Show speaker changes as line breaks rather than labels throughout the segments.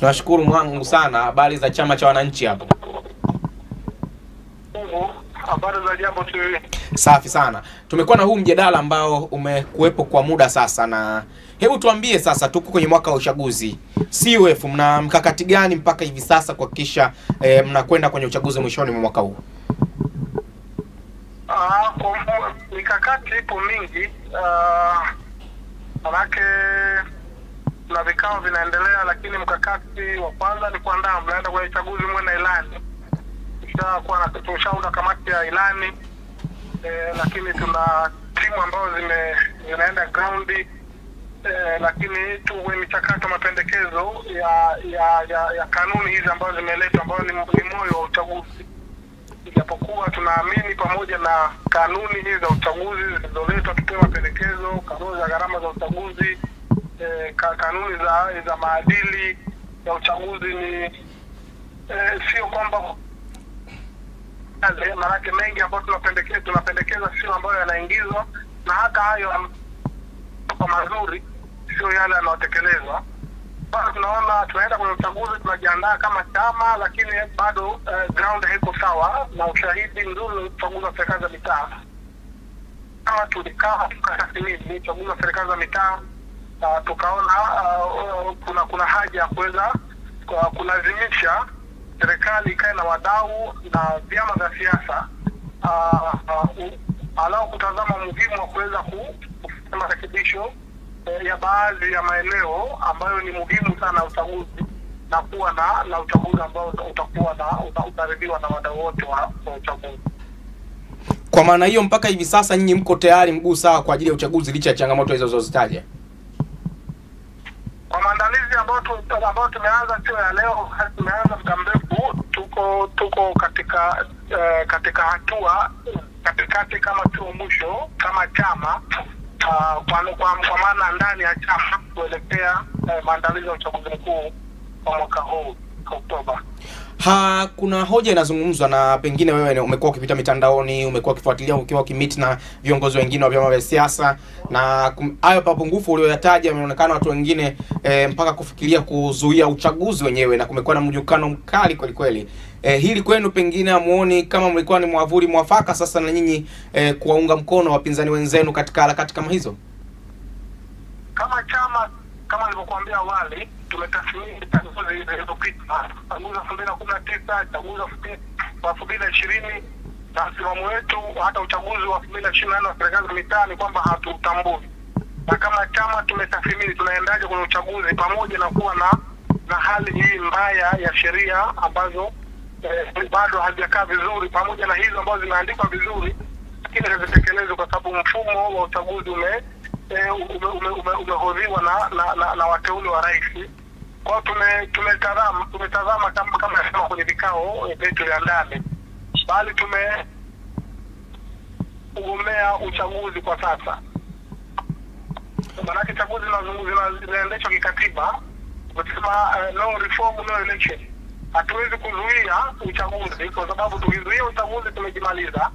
Tunashukuru Mungu sana. Habari za chama cha wananchi hapo?
Habari za jambo tu.
Safi sana. Tumekuwa na huu mjadala ambao umekuwepo kwa muda sasa, na hebu tuambie sasa, tuko kwenye mwaka wa uchaguzi. CUF mna mkakati gani mpaka hivi sasa kuhakikisha mnakwenda kwenye uchaguzi mwishoni mwa mwaka huu?
Mikakati ipo mingi. Manake na vikao vinaendelea, lakini mkakati wa kwanza ni kuandaa mnaenda kwenye uchaguzi mwe na ilani. Tumeshaunda kamati ya ilani, lakini tuna timu ambazo zinaenda ground, lakini tu kwenye michakato mapendekezo ya kanuni hizi ambazo zimeletwa, ambazo ni moyo wa uchaguzi. Ijapokuwa tunaamini pamoja na kanuni hizi za uchaguzi zilizoletwa, tupewe mapendekezo, kanuni za gharama za uchaguzi, kanuni za maadili ya uchaguzi, ni sio kwamba maanake mengi ambayo tunapendekeza sio ambayo yanaingizwa, na hata hayo kwa mazuri sio yale yanayotekelezwa. Bado tunaona tunaenda kwenye uchaguzi, tunajiandaa kama chama, lakini bado ground haiko sawa, na ushahidi mzuri wa uchaguzi wa serikali za mitaa. Kama tulikaa tukatathmini uchaguzi wa serikali za mitaa, tukaona kuna haja ya kuweza kulazimisha serikali ikae na wadau na vyama vya siasa alao kutazama muhimu wa kuweza kufanya marekebisho ya baadhi ya maeneo ambayo ni muhimu sana uchaguzi, na kuwa na uchaguzi ambao utakuwa utaridhiwa na wadau wote wa uchaguzi.
Kwa maana hiyo mpaka hivi sasa nyinyi mko tayari mguu sawa kwa ajili ya uchaguzi licha ya changamoto hizo zozitaja?
Kwa maandalizi ambayo tumeanza sio ya leo, tumeanza muda mrefu, tuko katika hatua katikati kama tuo mwisho kama chama, kwa maana ndani ya chama kuelekea maandalizi ya uchaguzi mkuu wa mwaka huu Oktoba.
Kuna hoja inazungumzwa, na pengine wewe umekuwa ukipita mitandaoni, umekuwa ukifuatilia ukiwa ukimiti na viongozi wengine wa vyama vya siasa, na hayo mapungufu ulioyataja yameonekana watu wengine mpaka kufikiria kuzuia uchaguzi wenyewe, na kumekuwa na mjukano mkali kweli kweli. Hili kwenu pengine amuoni kama mlikuwa ni mwavuli mwafaka sasa na nyinyi kuwaunga mkono wapinzani wenzenu katika harakati kama hizo?
Kama chama, kama nilivyokuambia awali, tumetathmini chaguzi zilizopita, chaguzi 2019, chaguzi wa 2020, na msimamo wetu hata uchaguzi wa 2024 wa serikali za mitaa ni kwamba hatutambui. Na kama chama tumetathmini tunaendaje kwenye uchaguzi, pamoja na kuwa na hali hii mbaya ya sheria ambazo bado hazijakaa vizuri, pamoja na hizo ambazo zimeandikwa vizuri lakini hazitekelezwi kwa sababu mfumo wa uchaguzi umehodhiwa na wateule wa rais. Kwa tumetazama kama kwenye vikao vyetu vya ndani, bali ugomea uchaguzi kwa sasa. Maana chaguzi zinaendeshwa kikatiba, kusema no reform no election. Hatuwezi kuzuia uchaguzi, kwa sababu tukizuia uchaguzi tumejimaliza,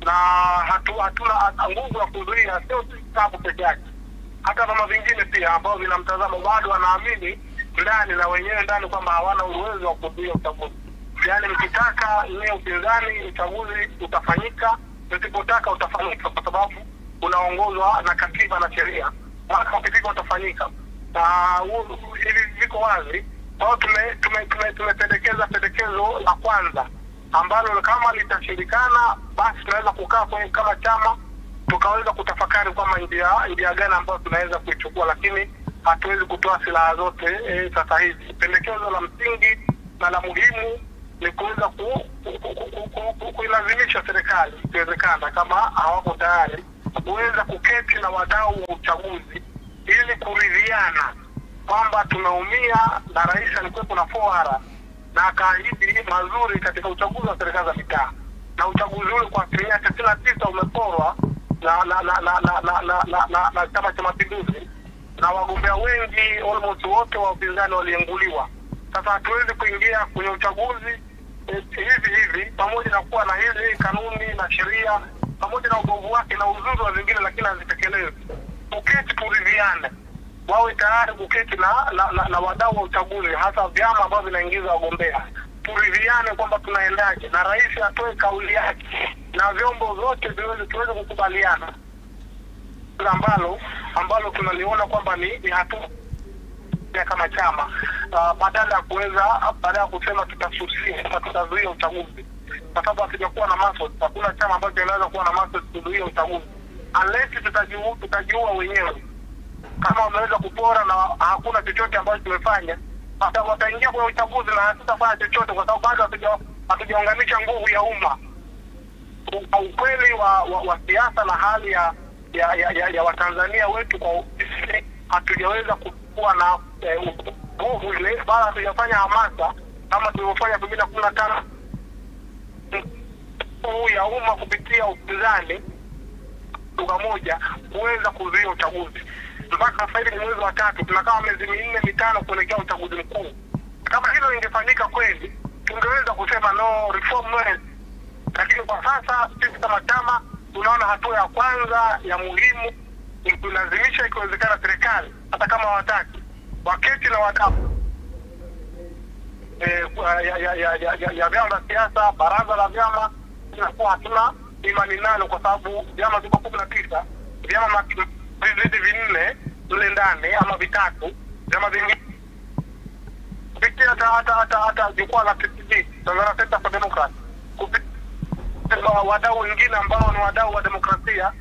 na hatuna nguvu ya kuzuia sio sababu pekee yake. Hata vyama vingine pia ambao vina mtazamo bado wanaamini ndani na wenyewe ndani kwamba hawana uwezo wa kuzuia uchaguzi. Yaani mkitaka ni upinzani uchaguzi utafanyika, msipotaka utafanyika, kwa sababu unaongozwa na katiba na sheria. Hata ukifika utafanyika. Na hivi viko wazi. Kwa tumependekeza pendekezo la kwanza ambalo kama litashindikana, basi tunaweza kukaa kama chama tukaweza kutafakari kama njia gani ambayo tunaweza kuichukua, lakini hatuwezi kutoa silaha zote sasa hivi. Pendekezo la msingi na la muhimu ni kuweza kuilazimisha serikali, ikiwezekana kama hawako tayari, kuweza kuketi na wadau wa uchaguzi ili kuridhiana kwamba tumeumia, na rais alikuwepo na foara na akaahidi mazuri katika uchaguzi wa serikali za mitaa, na uchaguzi ule kwa 99% umeporwa na Chama cha Mapinduzi, na wagombea wengi almost wote wa upinzani walienguliwa. Sasa hatuwezi kuingia kwenye uchaguzi hivi pamoja na kuwa na hizi kanuni na sheria pamoja na ubovu wake na uzuri wa zingine, lakini hazitekelezwi. Uketi turidhiane wawe tayari kuketi na wadau wa uchaguzi, hasa vyama ambavyo vinaingiza wagombea, turidhiane kwamba tunaendaje, na rais atoe kauli yake na vyombo vyote tuweze kukubaliana ambalo tunaliona kwamba ni hatua kama chama, badala ya kusema tutasusia na tutazuia uchaguzi, kwa sababu hatujakuwa na maso. Hakuna chama ambacho kinaweza kuwa na maso kuzuia uchaguzi unless tutajiua wenyewe. Kama wameweza kupora na hakuna chochote ambacho tumefanya, hata wataingia kwa uchaguzi na hatutafanya chochote, kwa sababu bado hatujaunganisha nguvu ya umma. Ukweli wa siasa na hali ya Watanzania wetu kwa hatujaweza kuwa na nguvu ile, bado hatujafanya hamasa kama tulivyofanya 2015 ya umma kupitia upinzani lugha moja kuweza kuzuia uchaguzi. Mpaka sasa hivi ni mwezi wa 3, tunakaa miezi 4-5 kuelekea uchaguzi mkuu. Kama hilo ingefanyika kweli, tungeweza kusema no reform no. Lakini kwa sasa sisi kama chama tunaona hatua ya kwanza ya muhimu ni kulazimisha ikiwezekana serikali, hata kama hawataki, waketi na wadau ya vyama vya siasa, baraza la vyama, tunakuwa hatuna imani nalo, kwa sababu vyama viko 19, vyama vizidi 4 mle ndani ama 3, vyama vingine kupitia hata jukwaa la TCD, Tanzania Center for Democracy, kupitia wadau wengine ambao ni wadau wa demokrasia,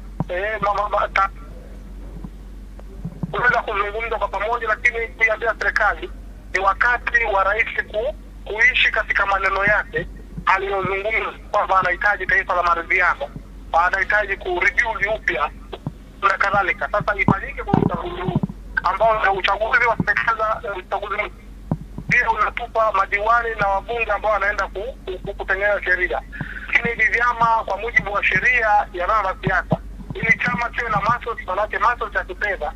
tunaweza kuzungumza kwa pamoja. Lakini kuiambia serikali ni wakati wa rais kuishi katika maneno yake aliyozungumza kwamba anahitaji taifa la maridhiano, anahitaji kureview upya na kadhalika. Sasa ifanyike kwa uchaguzi huu ambao ni uchaguzi wa serikali, uchaguzi ndio unatupa madiwani na wabunge ambao wanaenda kutengeneza sheria. Lakini hivi vyama kwa mujibu wa sheria ya vyama vya siasa, ili chama kiwe na maso cha kifedha,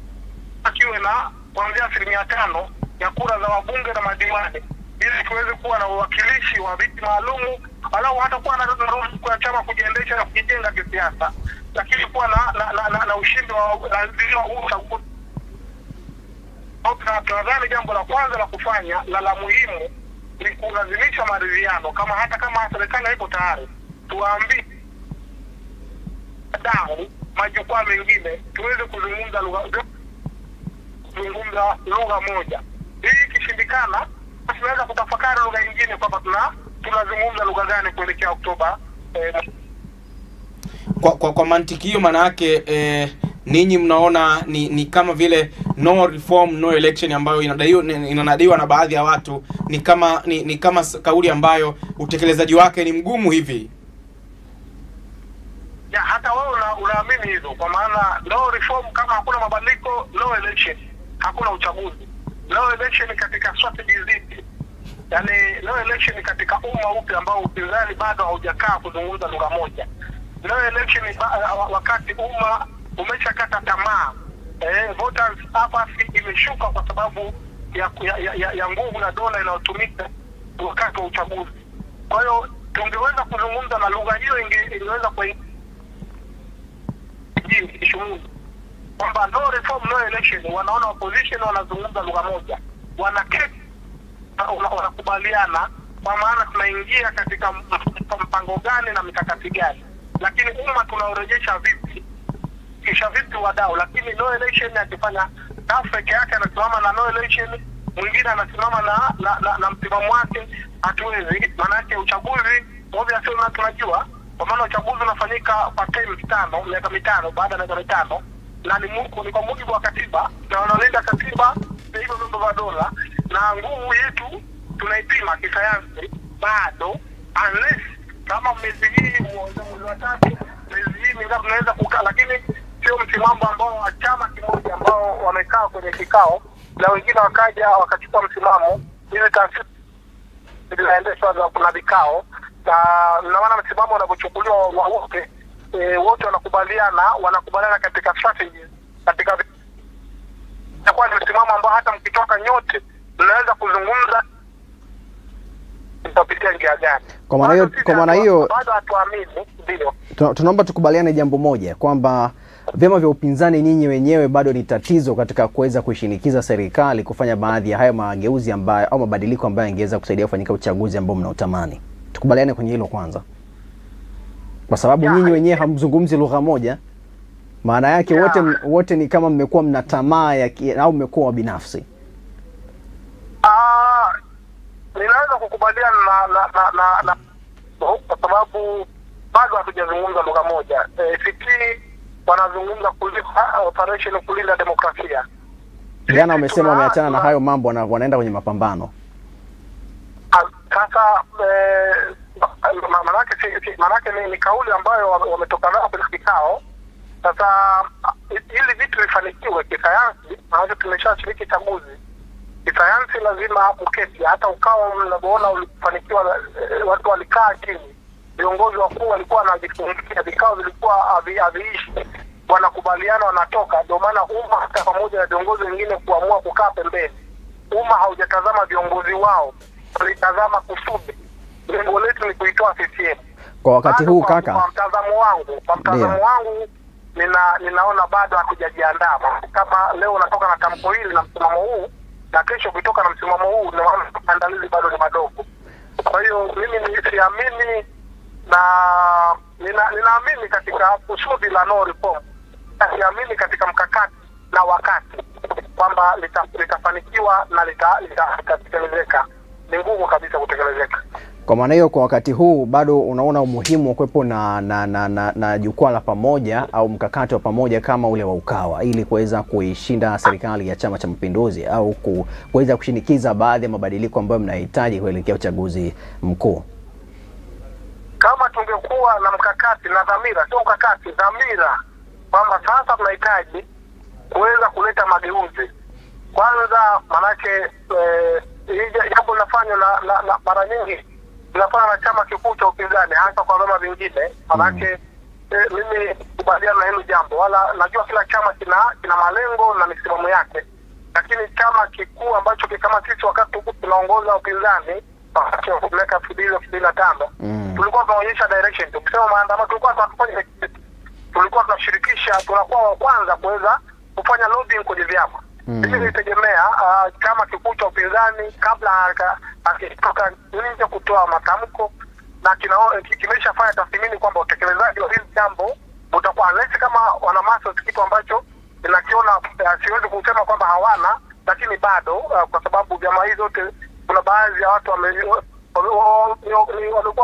kiwe na kuanzia 5% ya kura za wabunge na madiwani, ili tuweze kuwa na uwakilishi wa viti maalumu, walau hata kuwa na ruhusa kwa chama kujiendesha na kujijenga kisiasa, lakini kuwa na ushindi wa uchaguzi. Tunadhani jambo la kwanza la kufanya la muhimu ni kulazimisha maridhiano. Hata kama serikali haiko tayari, tuwaambie wadau majukwaa mengine tuweze kuzungumza lugha moja. Hii ikishindikana, tunaweza kutafakari lugha nyingine kwamba tunazungumza lugha gani kuelekea Oktoba.
Kwa mantiki hiyo, maana yake ninyi mnaona ni kama vile no reform no election ambayo inanadiwa na baadhi ya watu ni kama kauli ambayo utekelezaji wake ni mgumu hivi?
Ya, hata wewe unaamini hivyo, kwa maana no reform kama hakuna mabadiliko, no election, hakuna uchaguzi. No election katika strategy zipi? Yaani no election katika umma upi ambao upinzani bado haujakaa kuzungumza lugha moja. No election wakati umma umeshakata tamaa. Voters apathy imeshuka kwa sababu ya nguvu na dola inayotumika wakati wa uchaguzi. Kwa hiyo tungeweza kuzungumza na lugha hiyo ingeweza kwamba no reform no election. Wanaona opposition wanazungumza lugha moja, wanakubaliana kwa maana tunaingia katika mpango gani na mikakati gani, lakini umma tunaorejesha vipi, kisha vipi wadau. Lakini no election akifanya peke yake, anasimama na no election, mwingine anasimama na msimamo wake, hatuwezi. Maana yake uchaguzi obviously tunajua, kwa maana uchaguzi unafanyika kwa term 5, miaka 5, baada ya miaka 5, na ni kwa mujibu wa katiba, na wanalinda katiba hivyo vyombo vya dola, na nguvu yetu tunaipima kisayansi bado, unless kama mwezi hii mwezi wa 3, mwezi hii mingapi tunaweza kukaa. Lakini sio msimamo ambao wa chama kimoja ambao wamekaa kwenye kikao na wengine wakaja wakachukua msimamo, ile taasisi inaendeshwa na kuna vikao, na maana msimamo unapochukuliwa wote wanakubaliana katika strategy, katika kwa msimamo ambao hata mkitoka nyote mnaweza kuzungumza kupitia njia njia gani.
Kwa maana hiyo
bado hatuamini. Ndio
tunaomba tukubaliane jambo moja, kwamba vyama vya upinzani nyinyi wenyewe bado ni tatizo katika kuweza kushinikiza serikali kufanya baadhi ya hayo mageuzi ambayo au mabadiliko ambayo yangeweza kusaidia kufanyika uchaguzi ambao mnaotamani. Tukubaliane kwenye hilo kwanza, kwa sababu nyinyi wenyewe hamzungumzi lugha moja. Maana yake wote ni kama mmekuwa mna tamaa au mmekuwa binafsi.
Ninaweza kukubaliana na kwa sababu bado hatujazungumza lugha moja. ACT wanazungumza operation kulinda demokrasia.
Jana wamesema wameachana na hayo mambo na wanaenda kwenye mapambano.
Sasa manake ni kauli ambayo wametoka nayo kwenye kikao. Sasa ili vitu vifanikiwe kisayansi, maana tumeshashiriki chaguzi. Kisayansi lazima mketi, hata ukao mnapoona ulifanikiwa, watu walikaa chini, viongozi wakuu walikuwa wanajifungia, vikao vilikuwa haviishi, wanakubaliana wanatoka. Ndio maana umma hata pamoja na viongozi wengine kuamua kukaa pembeni. Umma haujatazama viongozi wao, walitazama kusudi. Lengo letu ni kuitoa CCM.
Kwa wakati huu kaka,
kwa mtazamo wangu ninaona bado hatujajiandaa. Kama leo unatoka na tamko hili na msimamo huu, na kesho kutoka na msimamo huu, naona maandalizi bado ni madogo. Kwa hiyo mimi siamini, na ninaamini katika kusudi la no reform. Siamini katika mkakati na wakati kwamba litafanikiwa na litatekelezeka. Ni ngumu kabisa kutekelezeka.
Kwa maana hiyo, kwa wakati huu bado unaona umuhimu wa kuwepo na jukwaa la pamoja au mkakati wa pamoja kama ule wa Ukawa, ili kuweza kuishinda serikali ya Chama cha Mapinduzi au kuweza kushinikiza baadhi ya mabadiliko ambayo mnahitaji kuelekea uchaguzi mkuu.
Kama tungekuwa na mkakati na dhamira, sio mkakati, dhamira, kwamba sasa tunahitaji kuweza kuleta mageuzi. Kwanza manake jambo linafanywa na mara nyingi tunafanya na chama kikuu cha upinzani, hasa kwa vyama vingine. Manake mimi kubaliana na hilo jambo, wala najua kila chama kina malengo na misimamo yake, lakini chama kikuu ambacho kama sisi wakati tunaongoza upinzani wakati wa miaka 2005 tulikuwa tunaonyesha direction. Tukisema maandamano tulikuwa tunashirikisha, tunakuwa wa kwanza kuweza kufanya lobbying kwenye vyama. Mimi nitegemea chama kikuu cha upinzani kabla akitoka nje kutoa matamko na kimeshafanya tathmini kwamba utekelezaji wa hili jambo utakuwa unless kama wana maso, kitu ambacho ninakiona, siwezi kusema kwamba hawana, lakini bado kwa sababu vyama hizo zote kuna baadhi ya watu walikuwa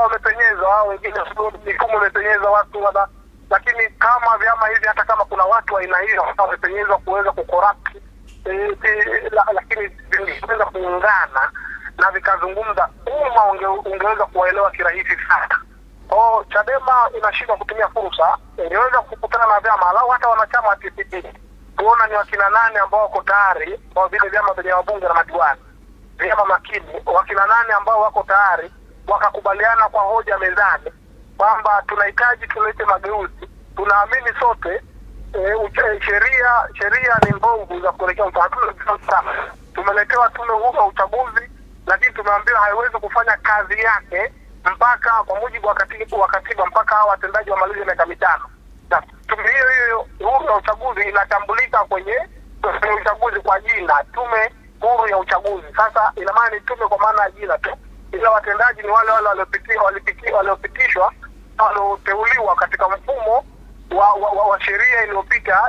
wamepenyeza, au wengine mifumo imepenyeza watu lakini kama vyama hivi, hata kama kuna watu wa aina hiyo wamepenyezwa kuweza kucorrupt, lakini vingeweza kuungana na vikazungumza, umma ungeweza kuwaelewa kirahisi sana. Chadema inashindwa kutumia fursa, ingeweza kukutana na vyama au hata wanachama wa TPP, kuona ni wakina nani ambao wako tayari, kwa vile vyama vya wabunge na madiwani, vyama makini, wakina nani ambao wako tayari, wakakubaliana kwa hoja mezani kwamba tunahitaji tulete mageuzi. Tunaamini sote sheria ni mbovu za kuelekea uchaguzi. Tumeletewa tume huru ya uchaguzi, lakini tumeambiwa haiwezi kufanya kazi yake mpaka kwa mujibu wa katiba mpaka hao watendaji wamalize miaka 5. Na tume hiyo huru ya uchaguzi inatambulika kwenye uchaguzi kwa jina tume huru ya uchaguzi. Sasa ina maana ni tume kwa maana ya jina tu, ila watendaji ni wale waliopitishwa walioteuliwa katika mfumo wa sheria iliyopita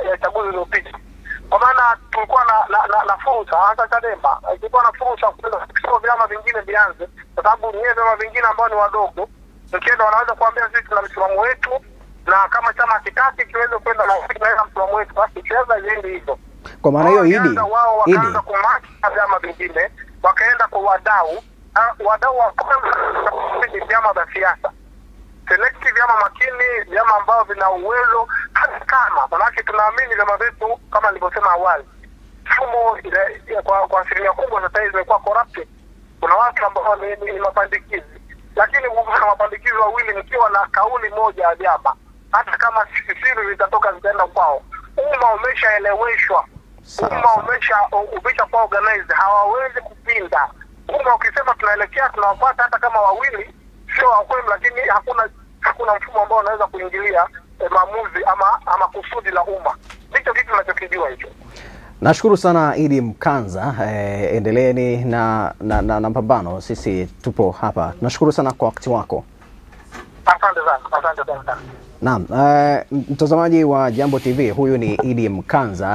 ya chaguzi iliyopita. Kwa maana tulikuwa na fursa, hata Chadema ilikuwa na fursa kwa vyama vingine vianze, kwa sababu ni vyama vingine ambao ni wadogo, mkienda wanaweza kuambia sisi tuna msimamo wetu, na kama chama kitaki kiweze kwenda na msimamo wetu, basi cheza iende hivyo.
Kwa maana hiyo
wao wakaanza kumaki vyama vingine, wakaenda kwa wadau wa kwanza vyama vya siasa, select vyama makini, vyama ambao vina uwezo kama, manake tunaamini vyama vyetu kama nilivyosema awali, mfumo kwa asilimia kubwa sasa hivi imekuwa corrupted. Kuna watu ambao ni mapandikizi, lakini kuna mapandikizi wawili mkiwa na kauli moja ya vyama, hata kama siri zitatoka zitaenda kwao, umma umeshaeleweshwa, umma umesha kwa organize, hawawezi kupinga. umma ukisema tunaelekea tunawapata hata kama wawili sio wa kweli, lakini hakuna mfumo ambao unaweza kuingilia maamuzi ama kusudi la umma. Ndicho kitu tunachokijua hicho.
Nashukuru sana Idi Mkanza, endeleeni na mapambano, sisi tupo hapa. Nashukuru sana kwa wakati wako.
Asante sana.
Naam, mtazamaji wa Jambo TV, huyu ni Idi Mkanza.